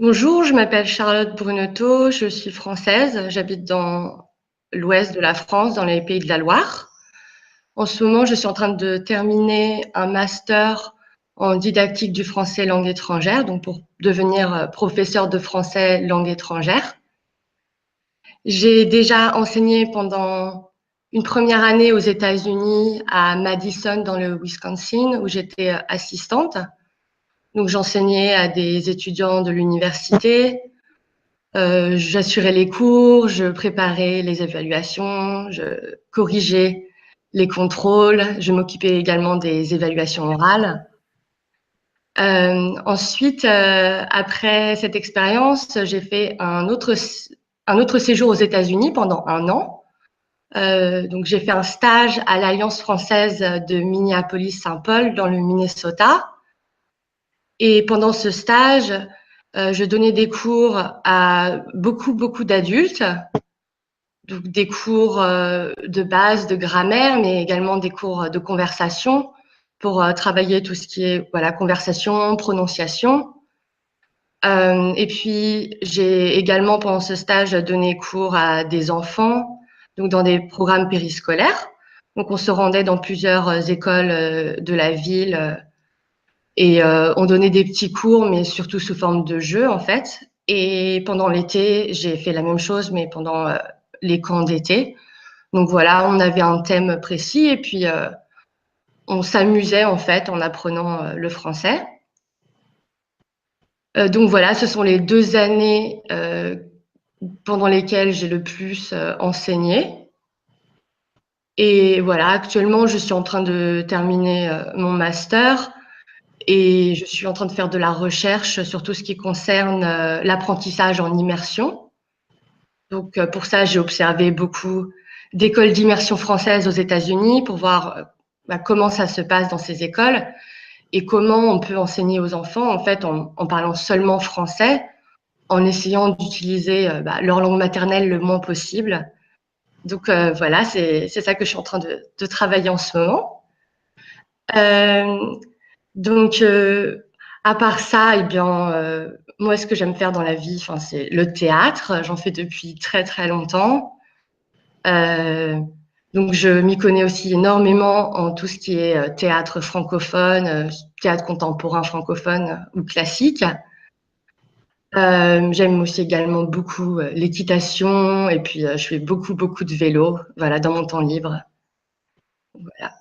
Bonjour, je m'appelle Charlotte Bruneteau, je suis française, j'habite dans l'ouest de la France, dans les Pays de la Loire. En ce moment, je suis en train de terminer un master en didactique du français langue étrangère, donc pour devenir professeur de français langue étrangère. J'ai déjà enseigné pendant une première année aux États-Unis, à Madison, dans le Wisconsin, où j'étais assistante. Donc j'enseignais à des étudiants de l'université. J'assurais les cours, je préparais les évaluations, je corrigeais les contrôles, je m'occupais également des évaluations orales. Ensuite, après cette expérience, j'ai fait un autre séjour aux États-Unis pendant 1 an. Donc j'ai fait un stage à l'Alliance française de Minneapolis-Saint-Paul dans le Minnesota. Et pendant ce stage, je donnais des cours à beaucoup d'adultes, donc des cours de base de grammaire, mais également des cours de conversation pour travailler tout ce qui est conversation, prononciation. Et puis j'ai également pendant ce stage donné cours à des enfants, donc dans des programmes périscolaires. Donc on se rendait dans plusieurs écoles de la ville et on donnait des petits cours, mais surtout sous forme de jeu en fait. Et pendant l'été, j'ai fait la même chose, mais pendant les camps d'été. Donc voilà, on avait un thème précis et puis on s'amusait en fait en apprenant le français. Donc voilà, ce sont les 2 années pendant lesquelles j'ai le plus enseigné. Et voilà, actuellement, je suis en train de terminer mon master et je suis en train de faire de la recherche sur tout ce qui concerne l'apprentissage en immersion. Donc pour ça, j'ai observé beaucoup d'écoles d'immersion françaises aux États-Unis pour voir comment ça se passe dans ces écoles et comment on peut enseigner aux enfants en fait en parlant seulement français, en essayant d'utiliser leur langue maternelle le moins possible. Donc voilà, c'est ça que je suis en train de travailler en ce moment. Euh, donc à part ça, eh bien, moi, ce que j'aime faire dans la vie, enfin, c'est le théâtre. J'en fais depuis très longtemps. Euh, donc, je m'y connais aussi énormément en tout ce qui est théâtre francophone, théâtre contemporain francophone ou classique. J'aime aussi également beaucoup l'équitation et puis je fais beaucoup de vélo, voilà, dans mon temps libre. Voilà.